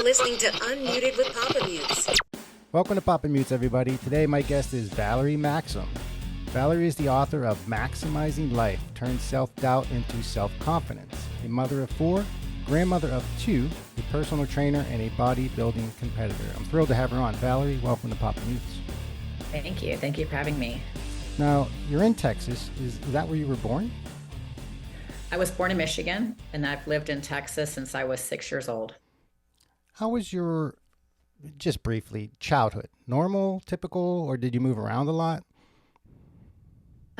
You're listening to Unmuted with Papamutes. Welcome to Papamutes, everybody. Today, my guest is Valerie Maksym. Valerie is the author of Maksymizing Life, Turn Self-Doubt into Self-Confidence, a mother of 4, grandmother of 2, a personal trainer, and a bodybuilding competitor. I'm thrilled to have her on. Valerie, welcome to Papamutes. Thank you. Thank you for having me. Now, you're in Texas. Is that where you were born? I was born in Michigan, and I've lived in Texas since I was 6 years old. How was your, just briefly, childhood? Normal, typical, or did you move around a lot?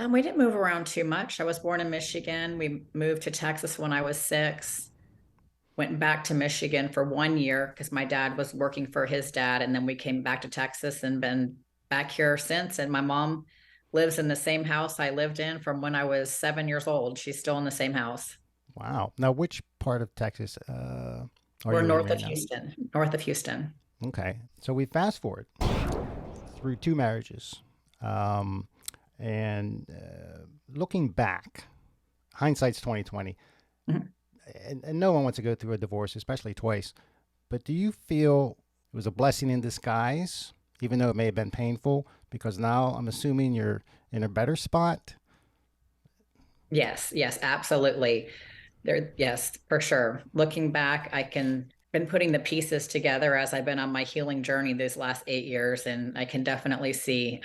We didn't move around too much. I was born in Michigan. We moved to Texas when I was 6. Went back to Michigan for 1 year because my dad was working for his dad. And then we came back to Texas and been back here since. And my mom lives in the same house I lived in from when I was 7 years old. She's still in the same house. Wow. Now, which part of Texas We're north of Houston. North of Houston. Okay. So we fast forward through 2 marriages. And looking back, hindsight's 2020, Mm-hmm. and no one wants to go through a divorce, especially twice. But do you feel it was a blessing in disguise, even though it may have been painful? Because now I'm assuming you're in a better spot. Yes, absolutely. Yes, for sure. Looking back, been putting the pieces together as I've been on my healing journey these last 8 years, and I can definitely see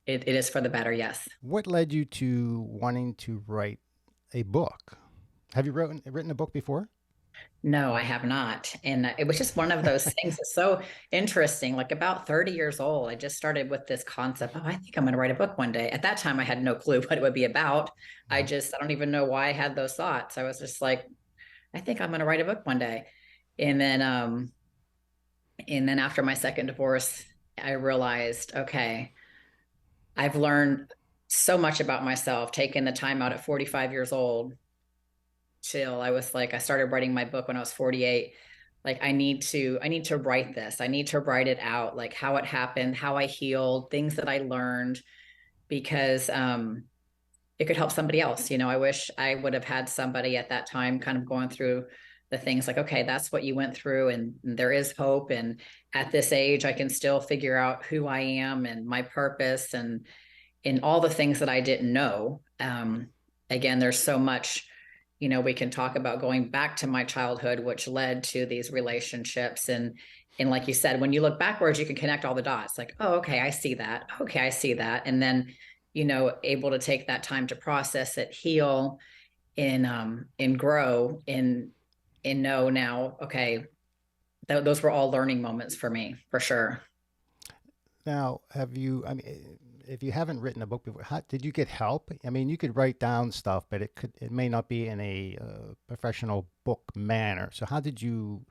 it is for the better. Yes. What led you to wanting to write a book? Have you written a book before? No, I have not. And it was just one of those things that's so interesting. Like about 30 years old, I just started with this concept. Oh, I think I'm going to write a book one day. At that time, I had no clue what it would be about. I don't even know why I had those thoughts. I was just like, I think I'm going to write a book one day. And then after my second divorce, I realized, okay, I've learned so much about myself, taking the time out at 45 years old till I was like, I started writing my book when I was 48. Like, I need to write this. I need to write it out, like how it happened, how I healed, things that I learned, because it could help somebody else. You know, I wish I would have had somebody at that time kind of going through the things like, okay, that's what you went through, and there is hope. And at this age, I can still figure out who I am and my purpose and in all the things that I didn't know. Again, there's so much, you know, we can talk about going back to my childhood, which led to these relationships. And like you said, when you look backwards, you can connect all the dots like, oh, okay, I see that. Okay, I see that. And then, you know, able to take that time to process it, heal, and grow, and know now, okay, those were all learning moments for me, for sure. Now, if you haven't written a book before, did you get help? I mean, you could write down stuff, but it may not be in a professional book manner. So how did you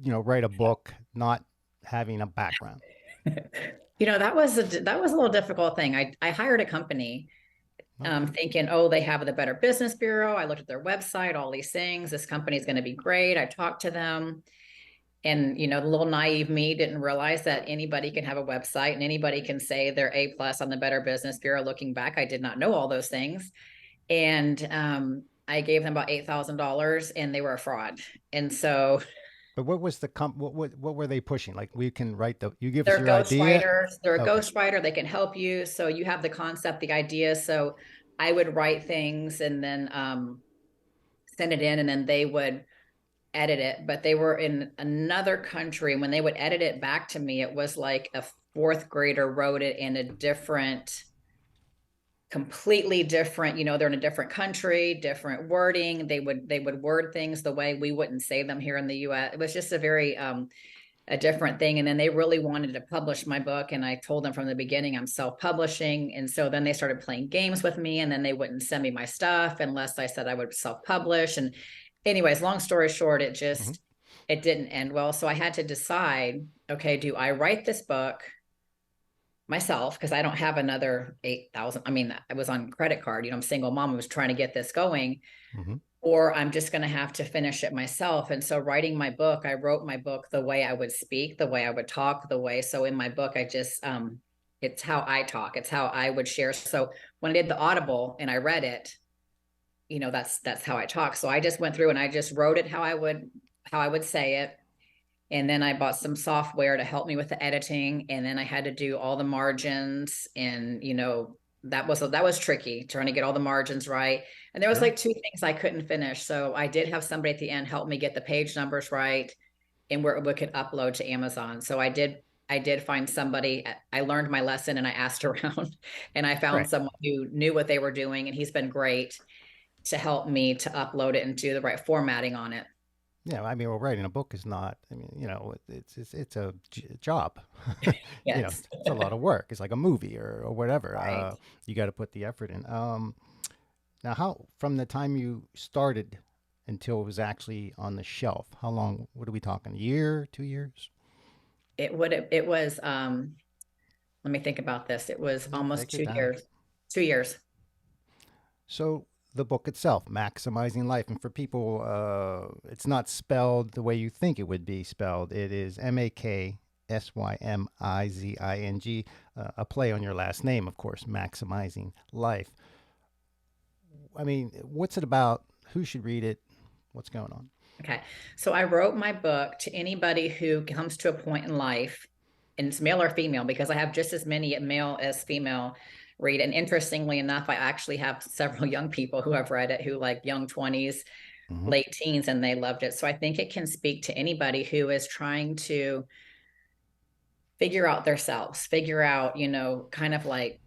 write a book not having a background? You know, that was a little difficult thing. I hired a company, thinking, oh, they have the Better Business Bureau. I looked at their website, all these things. This company is going to be great. I talked to them. And, you know, the little naive me didn't realize that anybody can have a website and anybody can say they're A+ on the Better Business Bureau. Looking back, I did not know all those things. And I gave them about $8,000 and they were a fraud. And so. But what was what were they pushing? Like, we can write you give us your idea. Writers. They're a ghostwriter. They can help you. So you have the concept, the idea. So I would write things and then send it in, and then they would edit it. But they were in another country. When they would edit it back to me, it was like a 4th grader wrote it in a completely different, you know, they're in a different country, different wording. They would word things the way we wouldn't say them here in the US. It was just a very a different thing. And then they really wanted to publish my book. And I told them from the beginning, I'm self-publishing. And so then they started playing games with me, and then they wouldn't send me my stuff unless I said I would self-publish. And anyways, long story short, it didn't end well. So I had to decide, okay, do I write this book myself? Because I don't have another 8,000. I mean, I was on credit card, you know, I'm a single mom. I was trying to get this going. Or I'm just going to have to finish it myself. And so writing my book, I wrote my book the way I would speak, the way I would talk, so in my book, I just, it's how I talk. It's how I would share. So when I did the Audible and I read it, you know, that's how I talk. So I just went through and I just wrote it how how I would say it. And then I bought some software to help me with the editing. And then I had to do all the margins. And, that was tricky trying to get all the margins right. And there was Sure. like two things I couldn't finish. So I did have somebody at the end help me get the page numbers right and where we could upload to Amazon. So I did find somebody. I learned my lesson and I asked around and I found Right. someone who knew what they were doing. And he's been great to help me to upload it and do the right formatting on it. Yeah, I mean, well, writing a book is not. I mean, it's a job. Yes. It's a lot of work. It's like a movie or whatever. Right. You got to put the effort in. Now, how from the time you started until it was actually on the shelf, how long? What are we talking? A year, 2 years? It was let me think about this. It was Yeah, almost take your two time. years. 2 years. So the book itself, Maximizing Life, and for people, it's not spelled the way you think it would be spelled. It is Maksymizing, a play on your last name, of course, Maximizing Life. I mean, what's it about? Who should read it? What's going on? Okay. So I wrote my book to anybody who comes to a point in life, and it's male or female, because I have just as many male as female read. And interestingly enough, I actually have several young people who have read it who like young 20s, Hmm. late teens, and they loved it. So I think it can speak to anybody who is trying to figure out themselves, figure out, kind of like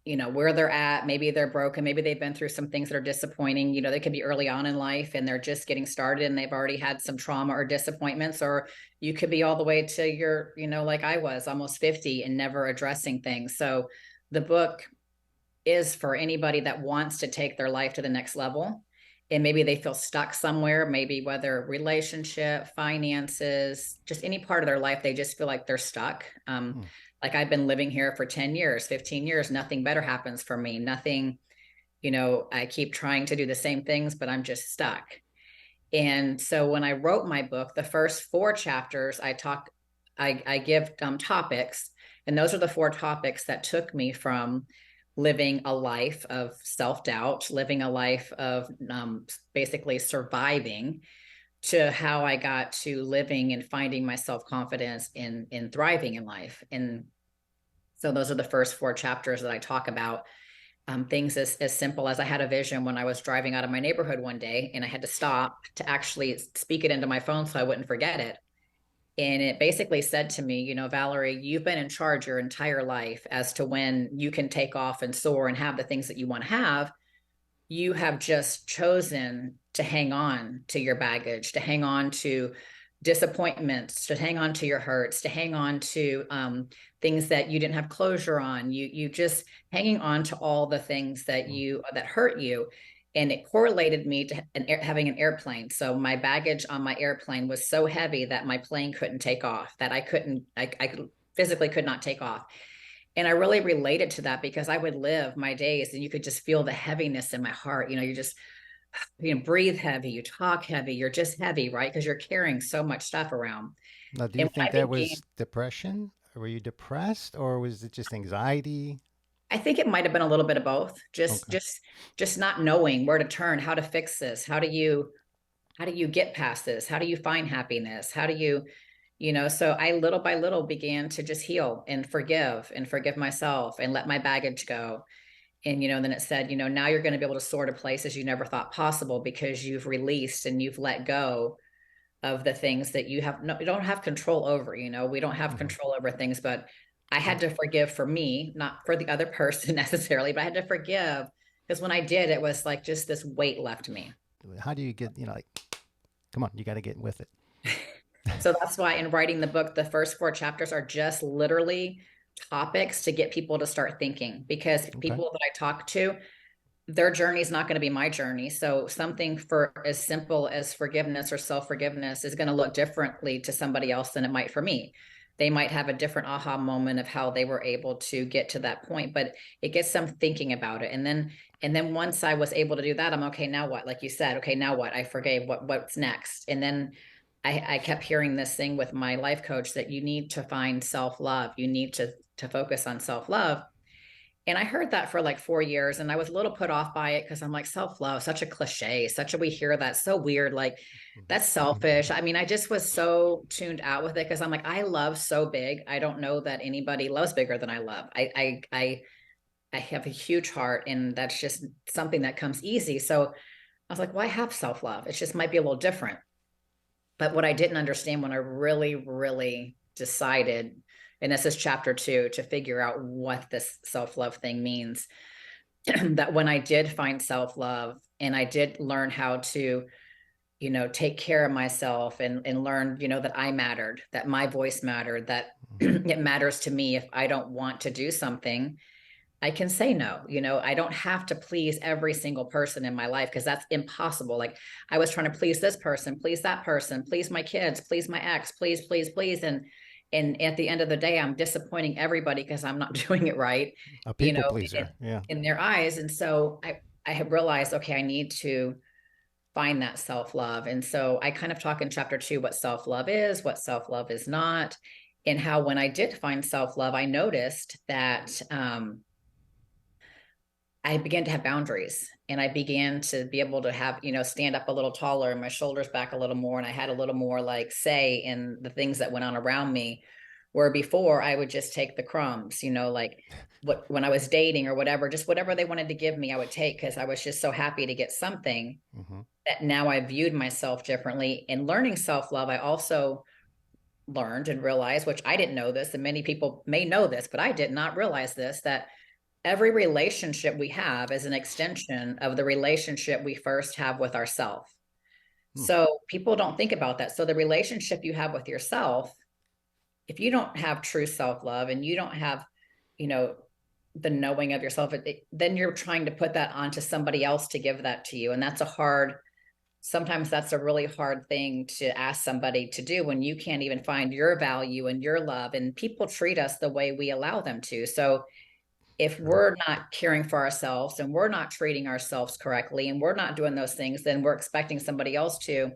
where they're at. Maybe they're broken, maybe they've been through some things that are disappointing. They could be early on in life and they're just getting started and they've already had some trauma or disappointments, or you could be all the way to your, like I was almost 50 and never addressing things. So the book is for anybody that wants to take their life to the next level, and maybe they feel stuck somewhere, maybe whether relationship, finances, just any part of their life, they just feel like they're stuck. Hmm. Like I've been living here for 10 years, 15 years, nothing better happens for me, nothing. I keep trying to do the same things, but I'm just stuck. And so when I wrote my book, the first four chapters, I give topics, and those are the four topics that took me from living a life of self doubt, living a life of basically surviving, to how I got to living and finding my self confidence in thriving in life. And so those are the first four chapters that I talk about. Things as simple as I had a vision when I was driving out of my neighborhood one day and I had to stop to actually speak it into my phone so I wouldn't forget it. And it basically said to me, Valerie, you've been in charge your entire life as to when you can take off and soar and have the things that you want to have. You have just chosen to hang on to your baggage, to hang on to disappointments, to hang on to your hurts, to hang on to things that you didn't have closure on. You just hanging on to all the things that hurt you. And it correlated me to having an airplane. So my baggage on my airplane was so heavy that my plane couldn't take off, that I physically could not take off. And I really related to that because I would live my days and you could just feel the heaviness in my heart. You just, breathe heavy, you talk heavy, you're just heavy, right? Because you're carrying so much stuff around. Now, do And you when think I that began, was depression? Were you depressed, or was it just anxiety? I think it might have been a little bit of both. Just, Okay. just, just not knowing where to turn, how to fix this. How do you get past this? How do you find happiness? How do you, so I little by little began to just heal and forgive myself and let my baggage go. And then it said, now you're going to be able to soar to places you never thought possible because you've released and you've let go of the things that you don't have control over. We don't have Hmm. control over things, but I So, had to forgive for me, not for the other person necessarily, but I had to forgive because when I did, it was like just this weight left me. how do you get, like, come on, you got to get with it. So that's why in writing the book, the first four chapters are just literally topics to get people to start thinking, because Okay. people that I talk to, their journey is not going to be my journey. So something for as simple as forgiveness or self-forgiveness is going to look differently to somebody else than it might for me. They might have a different aha moment of how they were able to get to that point, but it gets them thinking about it. And then once I was able to do that, I'm okay, now what? Like you said, okay, now what? I forgave, what's next? And then I kept hearing this thing with my life coach that you need to find self-love. You need to focus on self-love. And I heard that for like 4 years, and I was a little put off by it because I'm like, self-love, such a cliche, such a, we hear that so weird, like that's selfish. I mean, I just was so tuned out with it because I'm like, I love so big. I don't know that anybody loves bigger than I love. I have a huge heart, and that's just something that comes easy. So I was like, well, I have self-love. It just might be a little different. But what I didn't understand when I really, really decided, and this is chapter 2, to figure out what this self-love thing means, that when I did find self-love and I did learn how to, take care of myself and learn, that I mattered, that my voice mattered, that it matters to me if I don't want to do something, I can say no. I don't have to please every single person in my life because that's impossible. Like I was trying to please this person, please that person, please my kids, please my ex, please, please, please. And at the end of the day, I'm disappointing everybody because I'm not doing it right, A you people know, pleaser. Yeah. in their eyes. And so I have realized, okay, I need to find that self-love. And so I kind of talk in chapter 2 what self-love is, what self-love is not, and how when I did find self-love, I noticed that I began to have boundaries, and I began to be able to have, stand up a little taller and my shoulders back a little more. And I had a little more like say in the things that went on around me, where before I would just take the crumbs, like when I was dating or whatever, just whatever they wanted to give me, I would take because I was just so happy to get something. Hmm. That now I viewed myself differently. In learning self-love, I also learned and realized, which I didn't know this, and many people may know this, but I did not realize this, that every relationship we have is an extension of the relationship we first have with ourselves. Hmm. So people don't think about that. So the relationship you have with yourself, if you don't have true self-love and you don't have, you know, the knowing of yourself, then you're trying to put that onto somebody else to give that to you. And sometimes that's a really hard thing to ask somebody to do when you can't even find your value and your love. And people treat us the way we allow them to. So if we're not caring for ourselves and we're not treating ourselves correctly and we're not doing those things, then we're expecting somebody else to.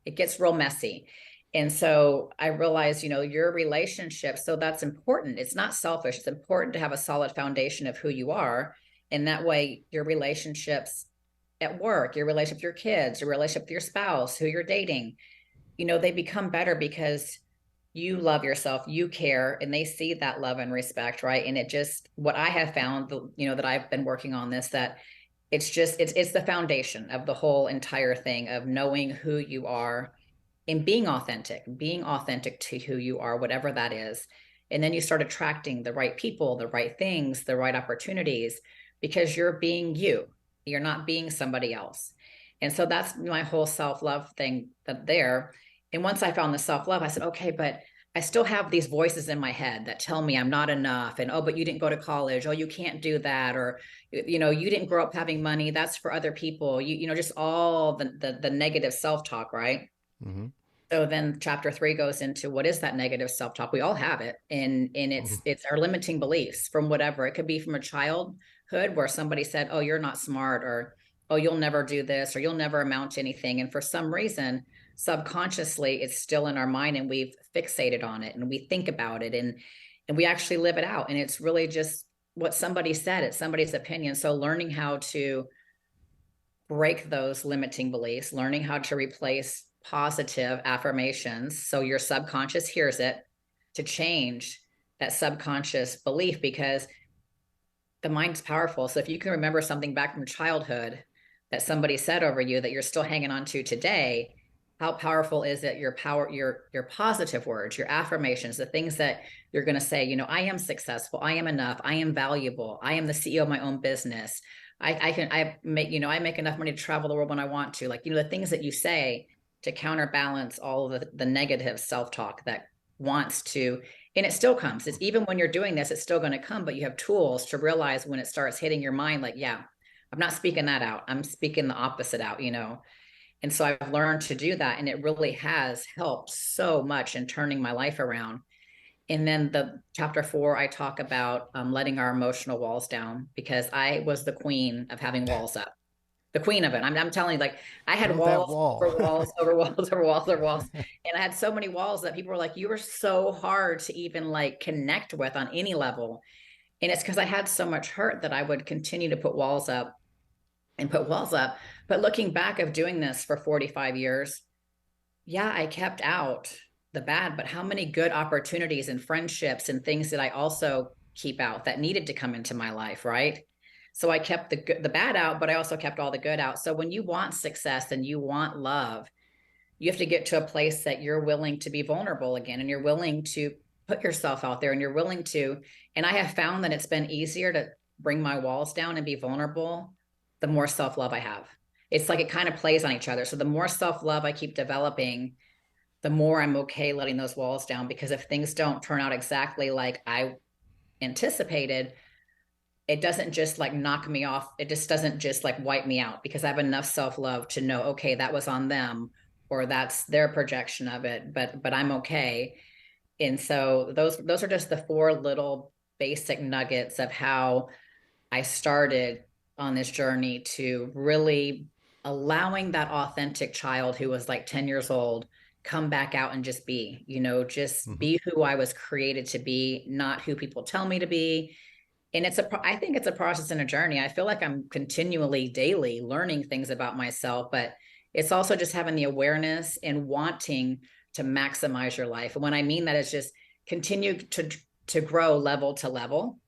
It gets real messy. And so I realized, your relationship, so that's important. It's not selfish. It's important to have a solid foundation of who you are. And that way, your relationships at work, your relationship with your kids, your relationship with your spouse, who you're dating, they become better because you love yourself, you care, and they see that love and respect, right? And it just, what I have found, that I've been working on this, that it's the foundation of the whole entire thing of knowing who you are and being authentic to who you are, whatever that is. And then you start attracting the right people, the right things, the right opportunities, because you're being you. You're not being somebody else. And so that's my whole self-love thing there. And once I found the self-love, I said, okay, but I still have these voices in my head that tell me I'm not enough. And, oh, but you didn't go to college. Oh, you can't do that. Or, you didn't grow up having money. That's for other people. Just all the negative self-talk, right? Hmm. So then chapter 3 goes into what is that negative self-talk? We all have it. And it's our limiting beliefs from whatever. It could be from a childhood where somebody said, oh, you're not smart, or, oh, you'll never do this, or you'll never amount to anything. And for some reason, subconsciously, it's still in our mind and we've fixated on it and we think about it and we actually live it out. And it's really just what somebody said. It's somebody's opinion. So learning how to break those limiting beliefs, learning how to replace positive affirmations so your subconscious hears it, to change that subconscious belief, because the mind's powerful. So if you can remember something back from childhood that somebody said over you that you're still hanging on to today, how powerful is it? Your positive words, your affirmations, the things that you're going to say, I am successful, I am enough, I am valuable, I am the CEO of my own business. I make enough money to travel the world when I want to, the things that you say to counterbalance all of the negative self-talk that wants to, and it still comes. It's even when you're doing this, it's still going to come, but you have tools to realize when it starts hitting your mind, like, yeah, I'm not speaking that out. I'm speaking the opposite out, And so I've learned to do that. And it really has helped so much in turning my life around. And then the chapter 4, I talk about letting our emotional walls down, because I was the queen of having walls up, the queen of it. I'm telling you, like, I had Build that walls wall. over walls over walls over walls over walls. And I had so many walls that people were like, you were so hard to even like connect with on any level. And it's because I had so much hurt that I would continue to put walls up and put walls up. But looking back of doing this for 45 years, yeah, I kept out the bad, but how many good opportunities and friendships and things did I also keep out that needed to come into my life, right? So I kept the bad out, but I also kept all the good out. So when you want success and you want love, you have to get to a place that you're willing to be vulnerable again, and you're willing to put yourself out there, and you're willing to. And I have found that it's been easier to bring my walls down and be vulnerable the more self-love I have. It's like it kind of plays on each other. So the more self-love I keep developing, the more I'm okay letting those walls down, because if things don't turn out exactly like I anticipated, it doesn't just like knock me off. It just doesn't just like wipe me out, because I have enough self-love to know, okay, that was on them, or that's their projection of it, but I'm okay. And so those are just the four little basic nuggets of how I started on this journey to really allowing that authentic child who was like 10 years old come back out and just be, just Mhm. be who I was created to be, not who people tell me to be. And I think it's a process and a journey. I feel like I'm continually daily learning things about myself, but it's also just having the awareness and wanting to maximize your life. And when I mean that, is just continue to grow level to level.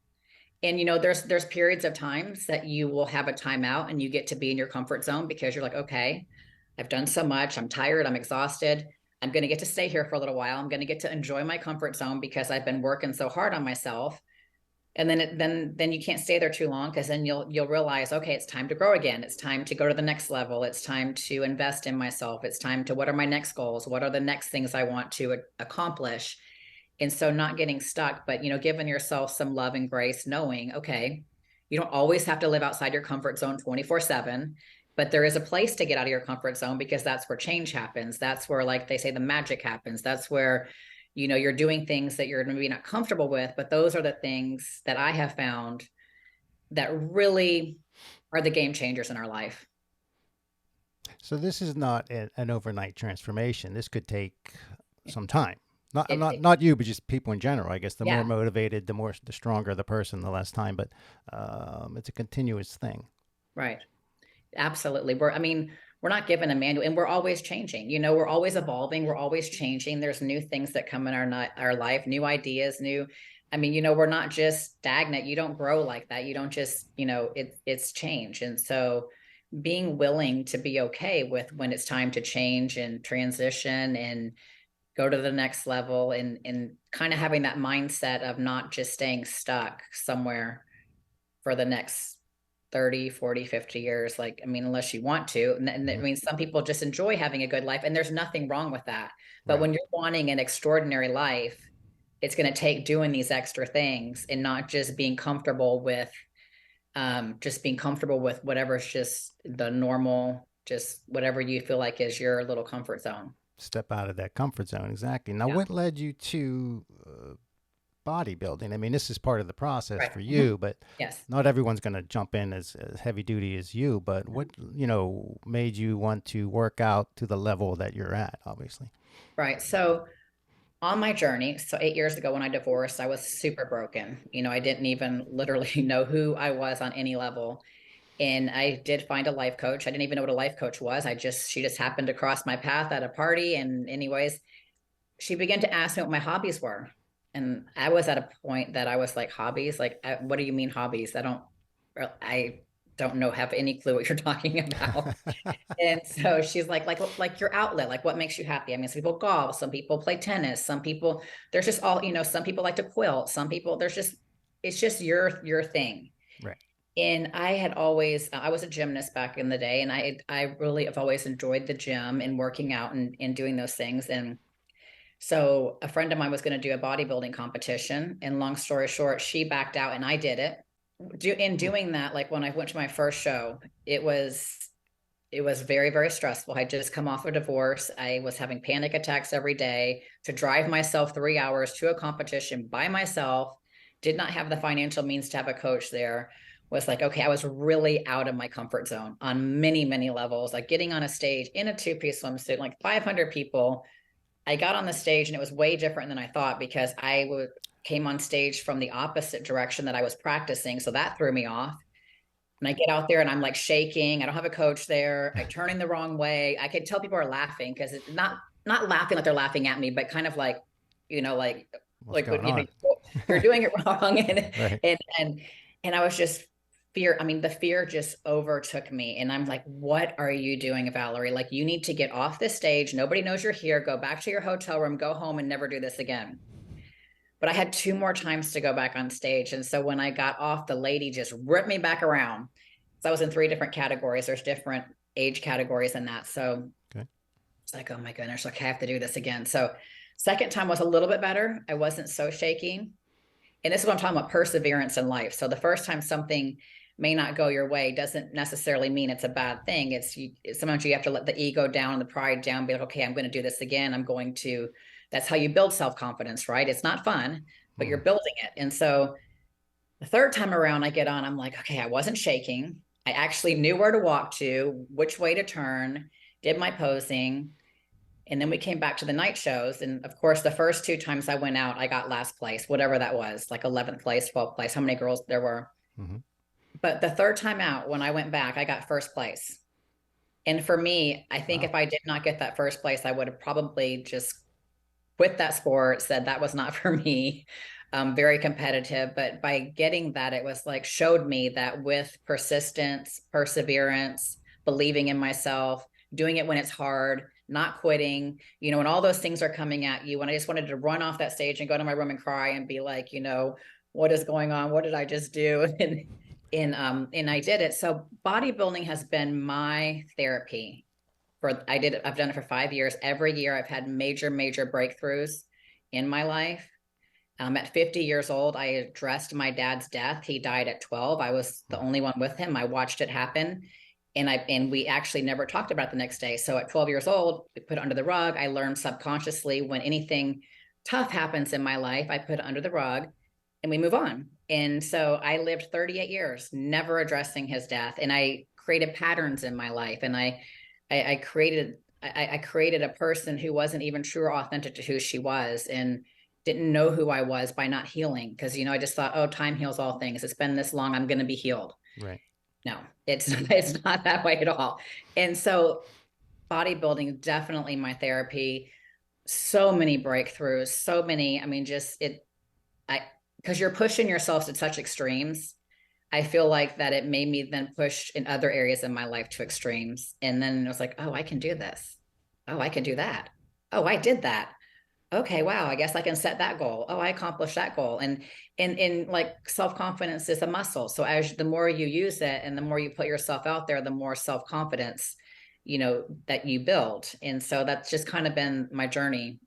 And there's periods of times that you will have a timeout and you get to be in your comfort zone, because you're like, okay, I've done so much, I'm tired, I'm exhausted, I'm going to get to stay here for a little while, I'm going to get to enjoy my comfort zone because I've been working so hard on myself. And then you can't stay there too long, because then you'll realize, okay, it's time to grow again, it's time to go to the next level, it's time to invest in myself, it's time to, what are my next goals, what are the next things I want to accomplish. And so not getting stuck, but giving yourself some love and grace, knowing, okay, you don't always have to live outside your comfort zone 24/7, but there is a place to get out of your comfort zone, because that's where change happens. That's where, like they say, the magic happens. That's where you're doing things that you're maybe not comfortable with, but those are the things that I have found that really are the game changers in our life. So this is not an overnight transformation. This could take some time. Not it, not it not you, but just people in general. I guess the more yeah. motivated, the stronger the person, the less time. But it's a continuous thing. Right. Absolutely. We're not given a manual, and we're always changing. We're always evolving. We're always changing. There's new things that come in our life, new ideas, we're not just stagnant. You don't grow like that. You don't just, it's change. And so being willing to be okay with when it's time to change and transition and go to the next level, and kind of having that mindset of not just staying stuck somewhere for the next 30, 40, 50 years. Like, unless you want to. And Hmm. some people just enjoy having a good life, and there's nothing wrong with that. But Right. when you're wanting an extraordinary life, it's going to take doing these extra things, and not just being comfortable with whatever's just the normal, just whatever you feel like is your little comfort zone. Step out of that comfort zone. Exactly. Now, Yeah. what led you to bodybuilding? I mean, this is part of the process Right. for Mhm. you, but Yes. not everyone's going to jump in as heavy duty as you. But what made you want to work out to the level that you're at? Obviously. Right. So on my journey, so 8 years ago when I divorced, I was super broken. I didn't even literally know who I was on any level. And I did find a life coach. I didn't even know what a life coach was. She just happened to cross my path at a party. And anyways, she began to ask me what my hobbies were. And I was at a point that I was like, hobbies? Like, what do you mean hobbies? I don't know, have any clue what you're talking about. And so she's like your outlet, like what makes you happy? Some people golf, some people play tennis, some people, there's just all, some people like to quilt, some people, it's just your thing. Right. And I was a gymnast back in the day, and I really have always enjoyed the gym and working out and doing those things. And so a friend of mine was going to do a bodybuilding competition, and long story short, she backed out and I did it. In Hmm. doing that, like when I went to my first show, it was very, very stressful. I just come off a divorce. I was having panic attacks every day. To drive myself 3 hours to a competition by myself, did not have the financial means to have a coach there. Was like, okay, I was really out of my comfort zone on many, many levels. Like getting on a stage in a two-piece swimsuit, like 500 people. I got on the stage and it was way different than I thought, because came on stage from the opposite direction that I was practicing. So that threw me off. And I get out there and I'm like shaking. I don't have a coach there. I'm turning the wrong way. I could tell people are laughing because it's not laughing like they're laughing at me, but kind of like, you know, What's like going when you know, on? you're doing it wrong. And Right. and and and I was just fear. I mean, the fear just overtook me. And I'm like, what are you doing, Valerie? Like, you need to get off this stage. Nobody knows you're here. Go back to your hotel room, go home and never do this again. But I had two more times to go back on stage. And so when I got off, the lady just ripped me back around. So I was in three different categories. There's different age categories in that. So Okay. it's like, oh my goodness, okay, I have to do this again. So second time was a little bit better. I wasn't so shaky. And this is what I'm talking about, perseverance in life. So the first time something may not go your way doesn't necessarily mean it's a bad thing. Sometimes you have to let the ego down and the pride down, be like, okay, I'm going to do this again. That's how you build self-confidence, right? It's not fun, but you're building it. And so the third time around I get on, I'm like, okay, I wasn't shaking. I actually knew where to walk to, which way to turn, did my posing. And then we came back to the night shows. And of course, the first two times I went out, I got last place, whatever that was, like 11th place, 12th place, how many girls there were. Mm-hmm. But the third time out, when I went back, I got first place. And for me, I think Wow. if I did not get that first place, I would have probably just quit that sport, said that was not for me. Very competitive. But by getting that, it was like showed me that with persistence, perseverance, believing in myself, doing it when it's hard, not quitting, you know, when all those things are coming at you, when I just wanted to run off that stage and go to my room and cry and be like, you know, what is going on? What did I just do? And I did it. So bodybuilding has been my therapy. I've done it for 5 years. Every year I've had major breakthroughs in my life. At 50 years old, I addressed my dad's death. He died at 12. I was the only one with him. I watched it happen. And we actually never talked about it the next day. So at 12 years old, we put it under the rug. I learned subconsciously when anything tough happens in my life, I put it under the rug and we move on. And so I lived 38 years, never addressing his death. And I created patterns in my life. And I created a person who wasn't even true or authentic to who she was and didn't know who I was by not healing. Because, you know, I just thought, oh, time heals all things. It's been this long, I'm going to be healed. Right. No, it's not that way at all. And so bodybuilding, definitely my therapy, so many breakthroughs, so many, I mean, because you're pushing yourself to such extremes. I feel like that it made me then push in other areas in my life to extremes. And then it was like, oh, I can do this. Oh, I can do that. Oh, I did that. Okay, wow, I guess I can set that goal. Oh, I accomplished that goal. And like self-confidence is a muscle. So as the more you use it and the more you put yourself out there, the more self-confidence, you know, that you build. And so that's just kind of been my journey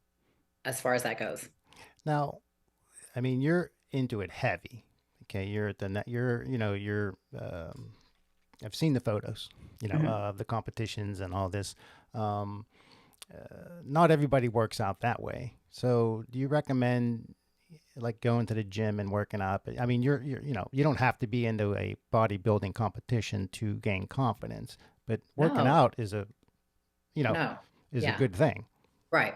as far as that goes. Now, I mean, you're into it heavy. Okay, you're at the net. You're, you know, you're. I've seen the photos. You know, Mhm. the competitions and all this. Um, Not everybody works out that way. So, do you recommend like going to the gym and working out? I mean, you know, you don't have to be into a bodybuilding competition to gain confidence, but working No, out is you know, no. is a Yeah, good thing. right.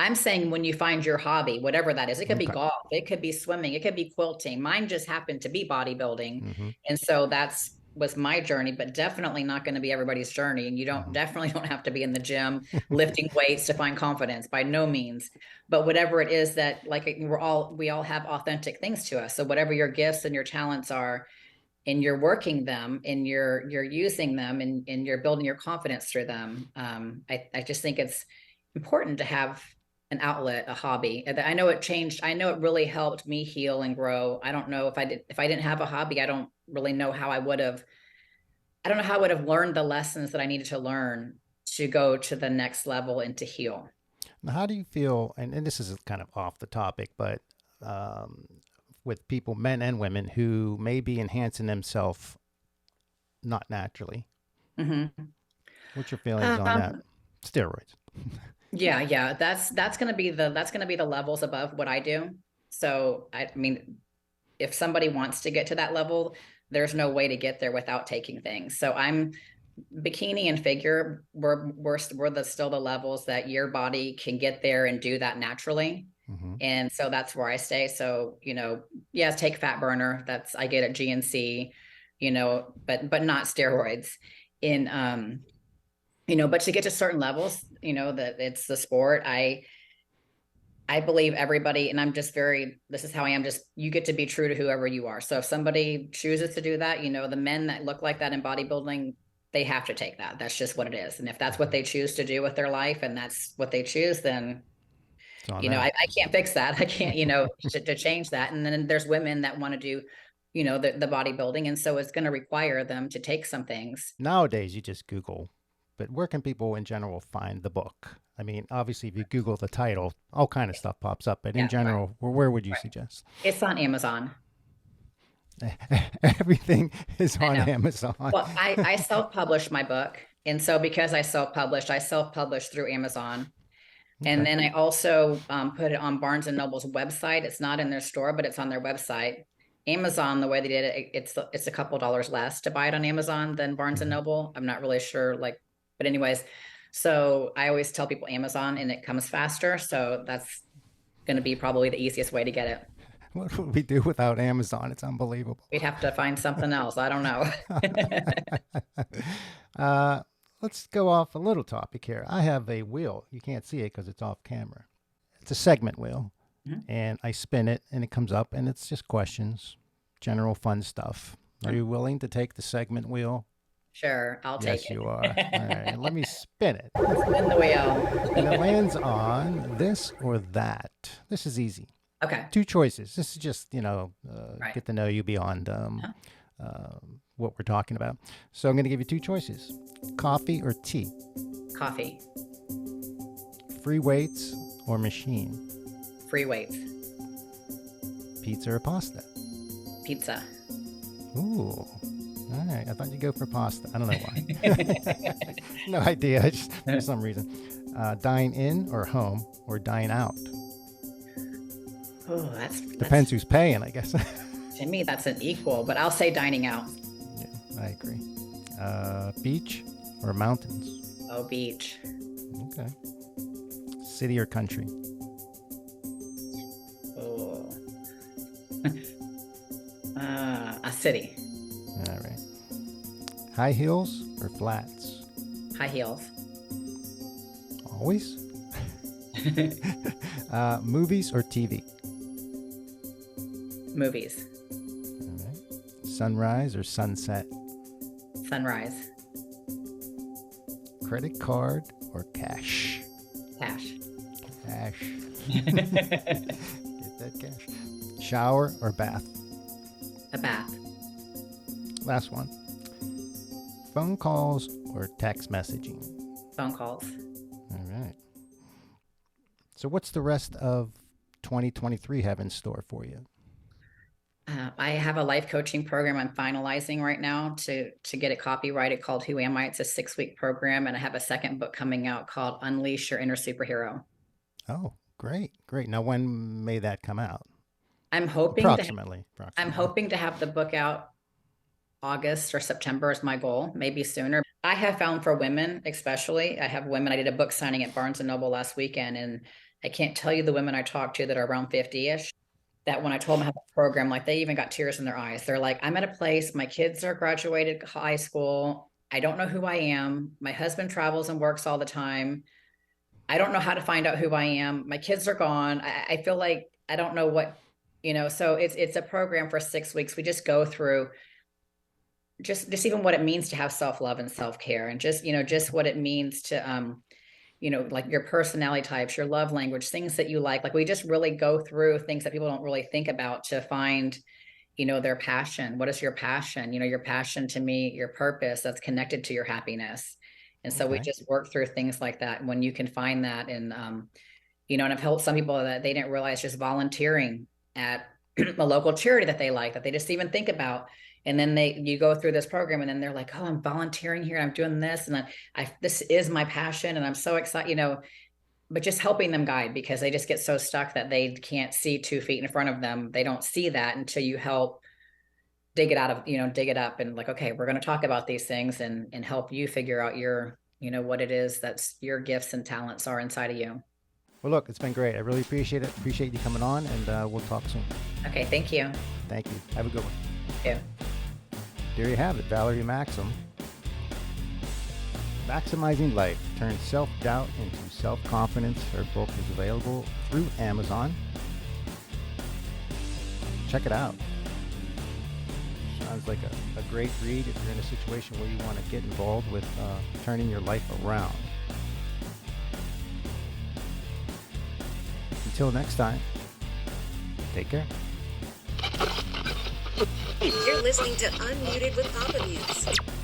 I'm saying when you find your hobby, whatever that is, it could be Okay. golf, it could be swimming, it could be quilting. Mine just happened to be bodybuilding. Mm-hmm. And so that's was my journey, but definitely not going to be everybody's journey. And you don't Mm-hmm. definitely don't have to be in the gym lifting weights to find confidence by no means. But whatever it is that like we all have authentic things to us. So whatever your gifts and your talents are, and you're working them and you're using them and you're building your confidence through them. I just think it's important to have an outlet, a hobby. And I know it changed. I know it really helped me heal and grow. I don't know if I didn't have a hobby, I don't really know how I don't know how I would have learned the lessons that I needed to learn to go to the next level and to heal. Now, how do you feel? And this is kind of off the topic, but um, with people, men and women, who may be enhancing themselves not naturally. Mm-hmm. What's your feelings on that? Um, Steroids. yeah. That's gonna be the levels above what I do. So I mean, if somebody wants to get to that level, there's no way to get there without taking things. So I'm bikini and figure. We're still the levels that your body can get there and do that naturally. Hmm. And so that's where I stay. So, yes, take fat burner. I get at GNC, but not steroids in, but to get to certain levels, that it's the sport. I believe everybody, and this is how I am, just you get to be true to whoever you are. So if somebody chooses to do that, the men that look like that in bodybuilding, they have to take that. That's just what it is. And if that's what they choose to do with their life and that's what they choose, then, It's on them. I can't fix that. I can't, to change that. And then there's women that want to do, the bodybuilding. And so it's going to require them to take some things. Nowadays, you just Google, but where can people in general find the book? I mean, obviously, if you Google the title, all kind of stuff pops up. But in Yeah, right, general, where would you right. suggest? It's on Amazon. Everything is I on know. Amazon. Well, I self-published my book. And so because I self-published through Amazon. And Okay. then I also put it on Barnes and Noble's website. It's not in their store, but it's on their website. Amazon, the way they did it, it's a couple dollars less to buy it on Amazon than Barnes and Mhm. Noble. I'm not really sure, but anyways, so I always tell people Amazon, and it comes faster. So that's going to be probably the easiest way to get it. What would we do without Amazon? It's unbelievable. We'd have to find something else. I don't know. uh, let's go off a little topic here. I have a wheel. You can't see it because it's off camera. It's a segment wheel, Mhm. and I spin it, and it comes up, and it's just questions, general fun stuff. Are you willing to take the segment wheel? Sure, I'll take Yes, you are. All right, let me spin it. it. Spin the wheel. And it lands on this or that. This is easy. Okay. Two choices. This is just, Right. get to know you beyond Huh? what we're talking about. So I'm going to give you two choices: coffee or tea, Coffee. free weights or machine, Free weights. pizza or pasta. Pizza. Ooh. All right. I thought you'd go for pasta. I don't know why. No idea. I just, for some reason. Dine in or home or dine out. Oh, that's Depends who's paying, I guess. to me, that's an equal, but I'll say dining out. Yeah, I agree. Beach or mountains? Oh, beach. Okay. City or country? Oh. A city. All right. High heels or flats? High heels. Always? Movies or TV? Movies. All right. Sunrise or sunset? Sunrise. Credit card or cash? Cash. Cash. Get that cash. Shower or bath? A bath. Last one. Phone calls or text messaging? Phone calls. All right. So what's the rest of 2023 have in store for you? I have a life coaching program I'm finalizing right now to get it copyrighted called Who Am I? It's a 6-week program, and I have a second book coming out called Unleash Your Inner Superhero. Oh, great, great. Now, when may that come out? I'm hoping Approximately. I'm hoping to have the book out August or September is my goal, maybe sooner. I have found for women, especially, I have women. I did a book signing at Barnes and Noble last weekend, and I can't tell you the women I talked to that are around 50-ish, that when I told them I have a program, like they even got tears in their eyes. They're like, I'm at a place, my kids are graduated high school. I don't know who I am. My husband travels and works all the time. I don't know how to find out who I am. My kids are gone. I feel like I don't know what, so it's a program for 6 weeks. We just go through just even what it means to have self-love and self-care, and just what it means to like your personality types, your love language, things that you like we just really go through things that people don't really think about to find their passion. What is your passion? Your passion, to me, your purpose, that's connected to your happiness. And so we Okay. just work through things like that when you can find that. And and I've helped some people that they didn't realize, just volunteering at a local charity that they like, that they just even think about. And then you go through this program, and then they're like, oh, I'm volunteering here, I'm doing this, and then this is my passion, and I'm so excited, but just helping them guide, because they just get so stuck that they can't see 2 feet in front of them. They don't see that until you help dig it out of, dig it up, and like, okay, we're going to talk about these things and help you figure out your, what it is that's your gifts and talents are inside of you. Well, look, it's been great. I really appreciate it. Appreciate you coming on, and we'll talk soon. Okay, thank you. Thank you. Have a good one. Yeah. There you have it, Valerie Maksym. Maksymizing Life turns self-doubt into self-confidence. Her book is available through Amazon. Check it out. Sounds like a great read if you're in a situation where you want to get involved with turning your life around. Until next time, take care. You're listening to Unmuted with Papamutes.